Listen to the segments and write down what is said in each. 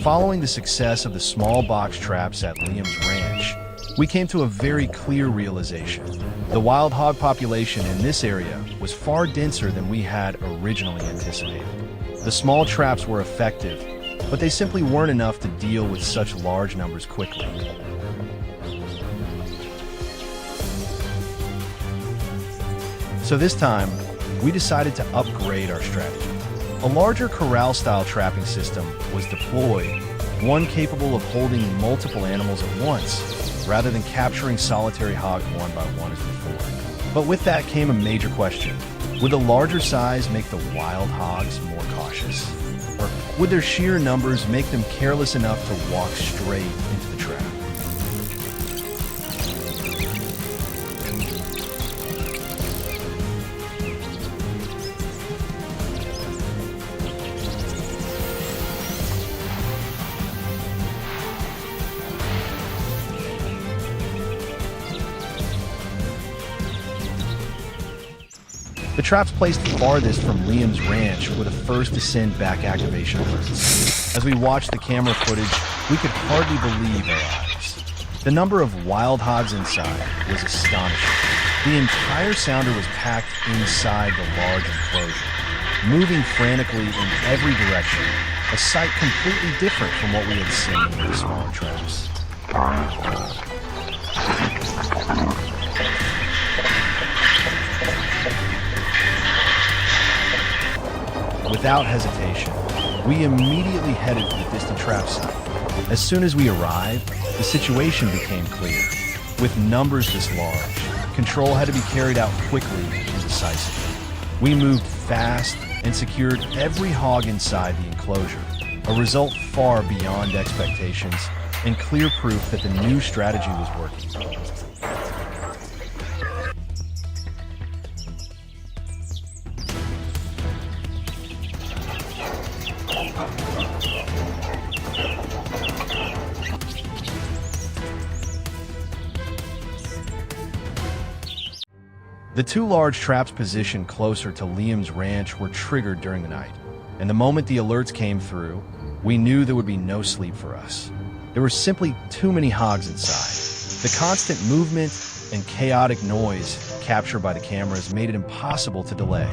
Following the success of the small box traps at Liam's ranch, we came to a very clear realization. The wild hog population in this area was far denser than we had originally anticipated. The small traps were effective, but they simply weren't enough to deal with such large numbers quickly. So this time, we decided to upgrade our strategy. A larger corral-style trapping system was deployed, one capable of holding multiple animals at once, rather than capturing solitary hogs one by one as before. But with that came a major question. Would the larger size make the wild hogs more cautious? Or would their sheer numbers make them careless enough to walk straight into the trap? The traps placed farthest from Liam's ranch were the first to send back activation alerts. As we watched the camera footage, we could hardly believe our eyes. The number of wild hogs inside was astonishing. The entire sounder was packed inside the large enclosure, moving frantically in every direction, a sight completely different from what we had seen in the smaller traps. Without hesitation, we immediately headed to the distant trap site. As soon as we arrived, the situation became clear. With numbers this large, control had to be carried out quickly and decisively. We moved fast and secured every hog inside the enclosure, a result far beyond expectations and clear proof that the new strategy was working. The two large traps positioned closer to Liam's ranch were triggered during the night, and the moment the alerts came through, we knew there would be no sleep for us. There were simply too many hogs inside. The constant movement and chaotic noise captured by the cameras made it impossible to delay.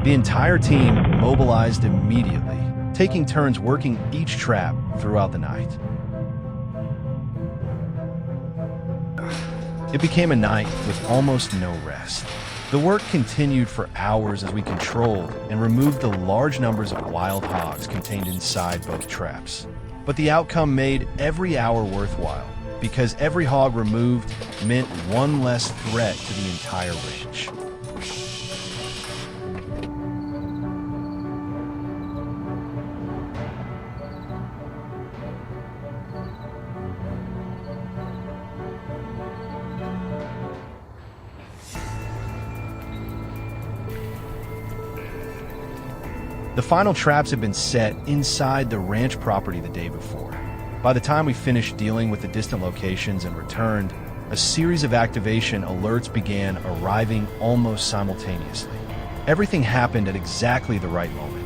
The entire team mobilized immediately, taking turns working each trap throughout the night. It became a night with almost no rest. The work continued for hours as we controlled and removed the large numbers of wild hogs contained inside both traps. But the outcome made every hour worthwhile, because every hog removed meant one less threat to the entire ranch. The final traps had been set inside the ranch property the day before. By the time we finished dealing with the distant locations and returned, a series of activation alerts began arriving almost simultaneously. Everything happened at exactly the right moment.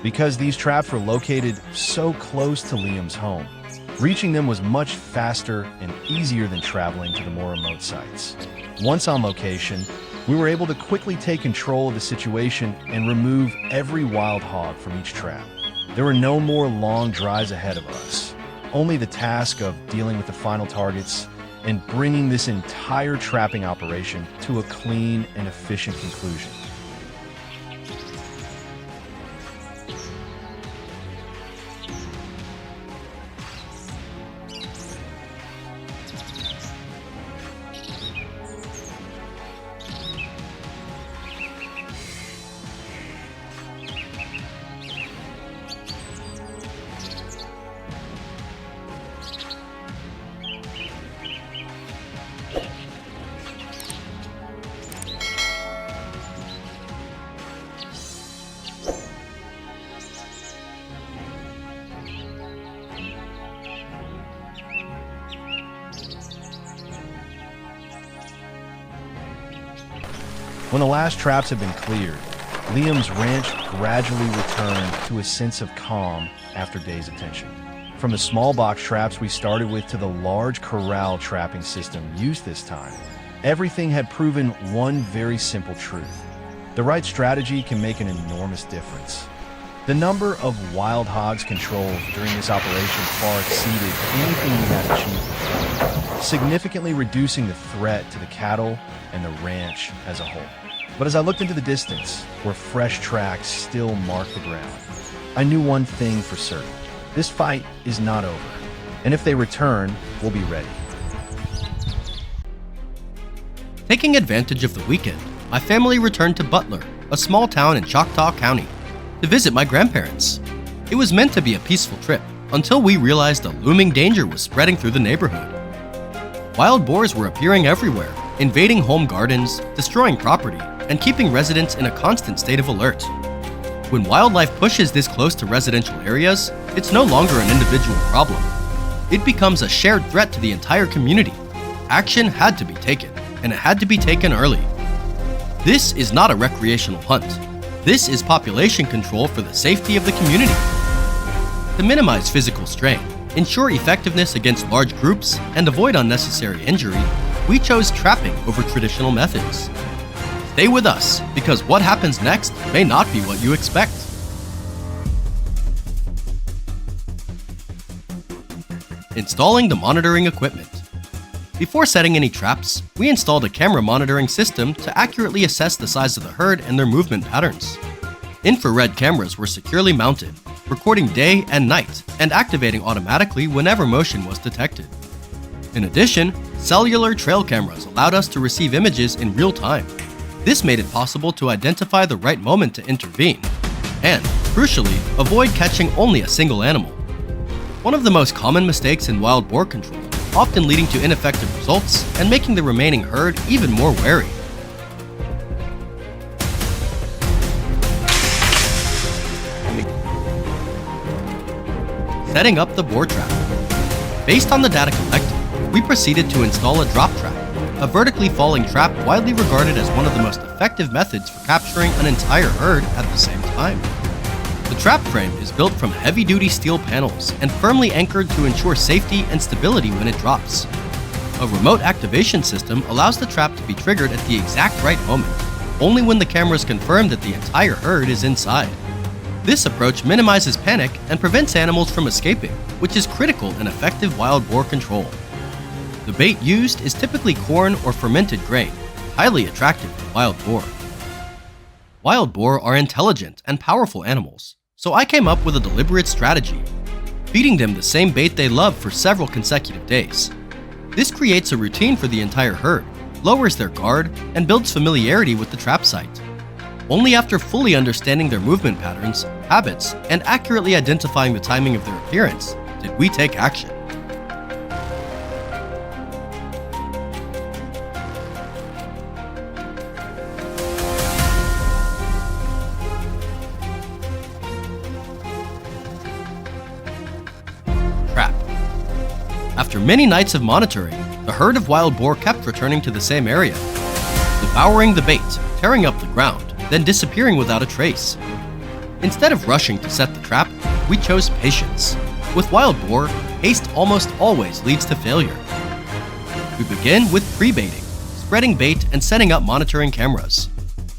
Because these traps were located so close to Liam's home, reaching them was much faster and easier than traveling to the more remote sites. Once on location, we were able to quickly take control of the situation and remove every wild hog from each trap. There were no more long drives ahead of us, only the task of dealing with the final targets and bringing this entire trapping operation to a clean and efficient conclusion. When the last traps had been cleared, Liam's ranch gradually returned to a sense of calm after days' attention. From the small box traps we started with to the large corral trapping system used this time, everything had proven one very simple truth. The right strategy can make an enormous difference. The number of wild hogs controlled during this operation far exceeded anything we had achieved, significantly reducing the threat to the cattle and the ranch as a whole. But as I looked into the distance, where fresh tracks still marked the ground, I knew one thing for certain. This fight is not over, and if they return, we'll be ready. Taking advantage of the weekend, my family returned to Butler, a small town in Choctaw County, to visit my grandparents. It was meant to be a peaceful trip, until we realized a looming danger was spreading through the neighborhood. Wild boars were appearing everywhere, invading home gardens, destroying property, and keeping residents in a constant state of alert. When wildlife pushes this close to residential areas, it's no longer an individual problem. It becomes a shared threat to the entire community. Action had to be taken, and it had to be taken early. This is not a recreational hunt. This is population control for the safety of the community. To minimize physical strain, ensure effectiveness against large groups, and avoid unnecessary injury, we chose trapping over traditional methods. Stay with us, because what happens next may not be what you expect. Installing the monitoring equipment. Before setting any traps, we installed a camera monitoring system to accurately assess the size of the herd and their movement patterns. Infrared cameras were securely mounted, recording day and night and activating automatically whenever motion was detected. In addition, cellular trail cameras allowed us to receive images in real time. This made it possible to identify the right moment to intervene, and, crucially, avoid catching only a single animal. One of the most common mistakes in wild boar control, often leading to ineffective results and making the remaining herd even more wary. Setting up the boar trap. Based on the data collected, we proceeded to install a drop trap, a vertically falling trap widely regarded as one of the most effective methods for capturing an entire herd at the same time. The trap frame is built from heavy-duty steel panels and firmly anchored to ensure safety and stability when it drops. A remote activation system allows the trap to be triggered at the exact right moment, only when the cameras confirm that the entire herd is inside. This approach minimizes panic and prevents animals from escaping, which is critical in effective wild boar control. The bait used is typically corn or fermented grain, highly attractive to wild boar. Wild boar are intelligent and powerful animals, so I came up with a deliberate strategy, feeding them the same bait they love for several consecutive days. This creates a routine for the entire herd, lowers their guard, and builds familiarity with the trap site. Only after fully understanding their movement patterns, habits, and accurately identifying the timing of their appearance did we take action. Trap. After many nights of monitoring, the herd of wild boar kept returning to the same area, devouring the bait, tearing up the ground, then disappearing without a trace. Instead of rushing to set the trap, we chose patience. With wild boar, haste almost always leads to failure. We begin with pre-baiting, spreading bait and setting up monitoring cameras.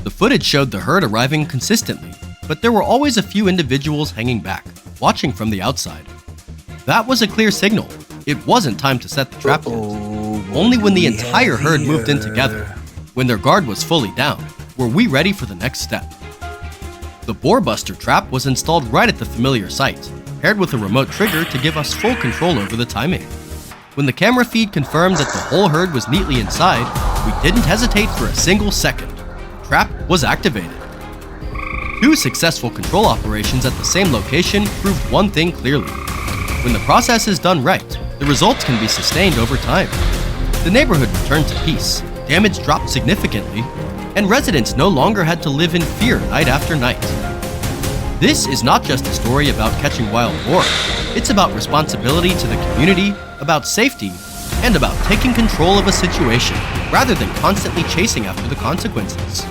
The footage showed the herd arriving consistently, but there were always a few individuals hanging back, watching from the outside. That was a clear signal. It wasn't time to set the trap yet. Only when the entire herd moved in together, when their guard was fully down, were we ready for the next step. The Boar Buster trap was installed right at the familiar site, paired with a remote trigger to give us full control over the timing. When the camera feed confirmed that the whole herd was neatly inside, we didn't hesitate for a single second. The trap was activated. 2 successful control operations at the same location proved one thing clearly. When the process is done right, the results can be sustained over time. The neighborhood returned to peace, damage dropped significantly, and residents no longer had to live in fear night after night. This is not just a story about catching wild boar. It's about responsibility to the community, about safety, and about taking control of a situation rather than constantly chasing after the consequences.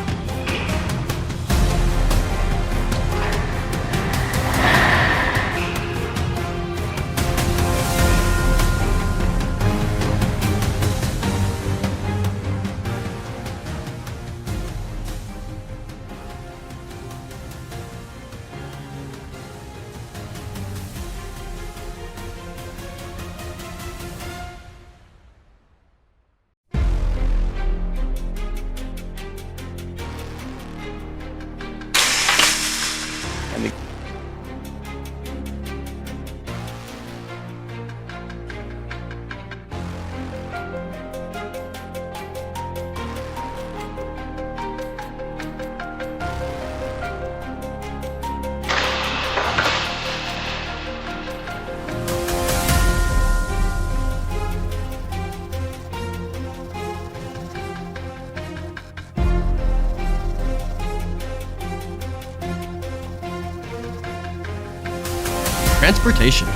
Transportation.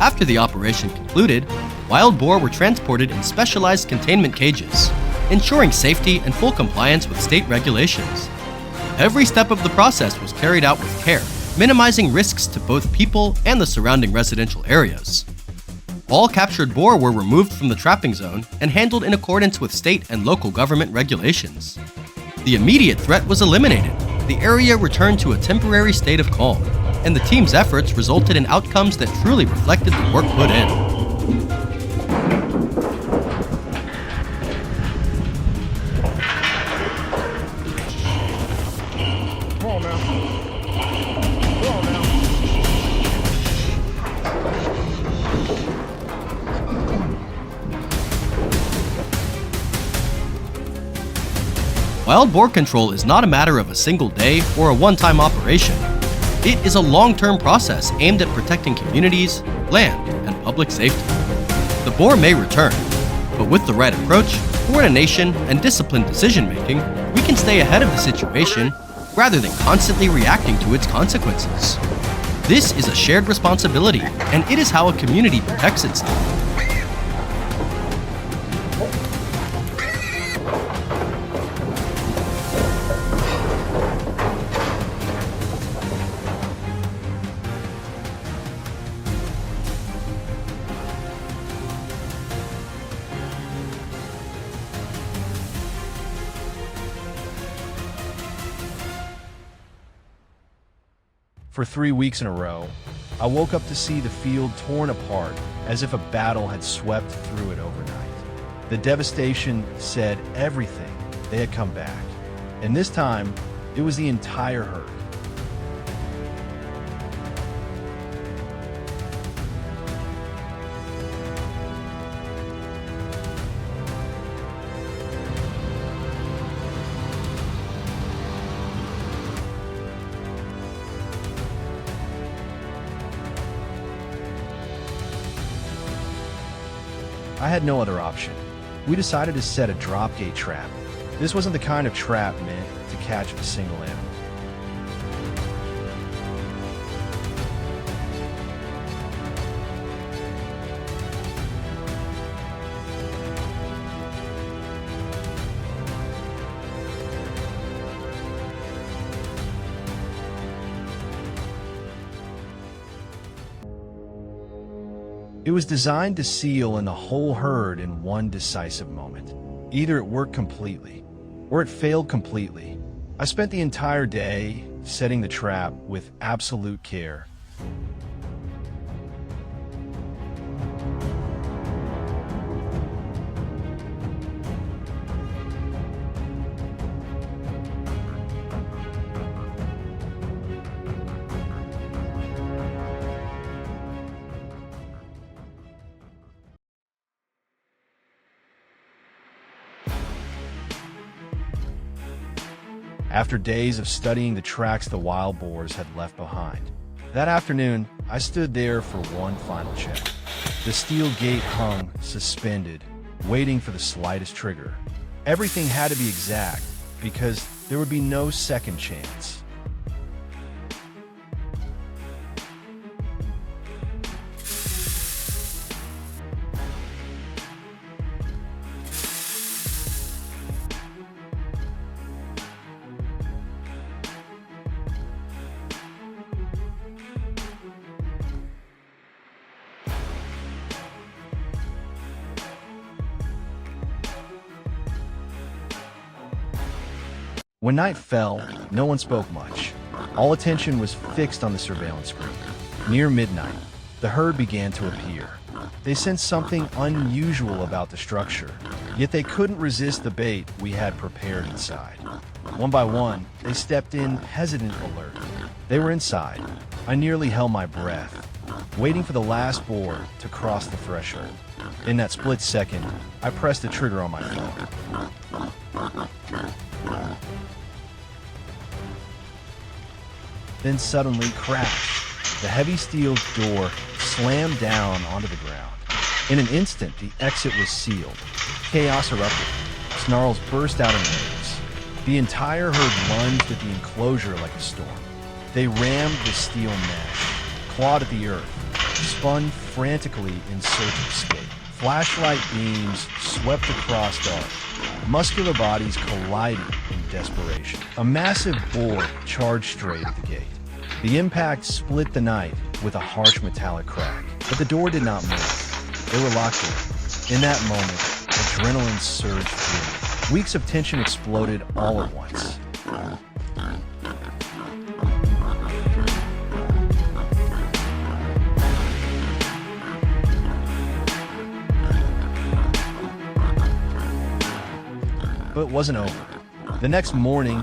After the operation concluded, wild boar were transported in specialized containment cages, ensuring safety and full compliance with state regulations. Every step of the process was carried out with care, minimizing risks to both people and the surrounding residential areas. All captured boar were removed from the trapping zone and handled in accordance with state and local government regulations. The immediate threat was eliminated. The area returned to a temporary state of calm, and the team's efforts resulted in outcomes that truly reflected the work put in. Come on now. Come on now. Wild boar control is not a matter of a single day or a one-time operation. It is a long-term process aimed at protecting communities, land, and public safety. The boar may return, but with the right approach, coordination, and disciplined decision-making, we can stay ahead of the situation rather than constantly reacting to its consequences. This is a shared responsibility, and it is how a community protects itself. For 3 weeks in a row, I woke up to see the field torn apart as if a battle had swept through it overnight. The devastation said everything. They had come back. And this time, it was the entire herd. I had no other option. We decided to set a drop gate trap. This wasn't the kind of trap meant to catch a single animal. It was designed to seal in the whole herd in one decisive moment. Either it worked completely, or it failed completely. I spent the entire day setting the trap with absolute care. After days of studying the tracks the wild boars had left behind, that afternoon, I stood there for one final check. The steel gate hung, suspended, waiting for the slightest trigger. Everything had to be exact, because there would be no second chance. When night fell, no one spoke much. All attention was fixed on the surveillance screen. Near midnight, the herd began to appear. They sensed something unusual about the structure, yet they couldn't resist the bait we had prepared inside. One by one, they stepped in, hesitant, alert. They were inside. I nearly held my breath, waiting for the last boar to cross the threshold. In that split second, I pressed the trigger on my phone. Then suddenly, crash! The heavy steel door slammed down onto the ground. In an instant, the exit was sealed. Chaos erupted. Snarls burst out in waves. The entire herd lunged at the enclosure like a storm. They rammed the steel mesh, clawed at the earth, spun frantically in search of escape. Flashlight beams swept across dark. Muscular bodies collided in desperation. A massive boar charged straight at the gate. The impact split the night with a harsh metallic crack, but the door did not move. They were locked in. In that moment, adrenaline surged through me. Weeks of tension exploded all at once. But it wasn't over. The next morning,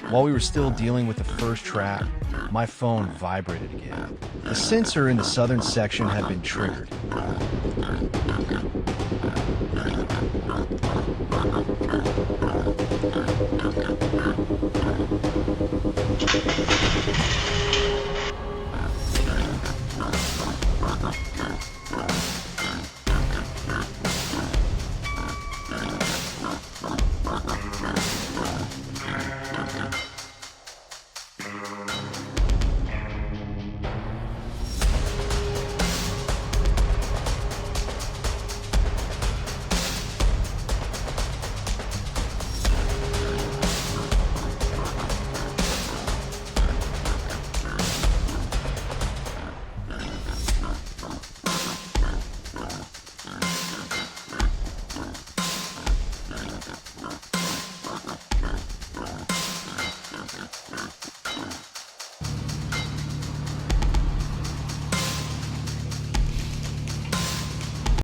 while we were still dealing with the first trap, my phone vibrated again. The sensor in the southern section had been triggered.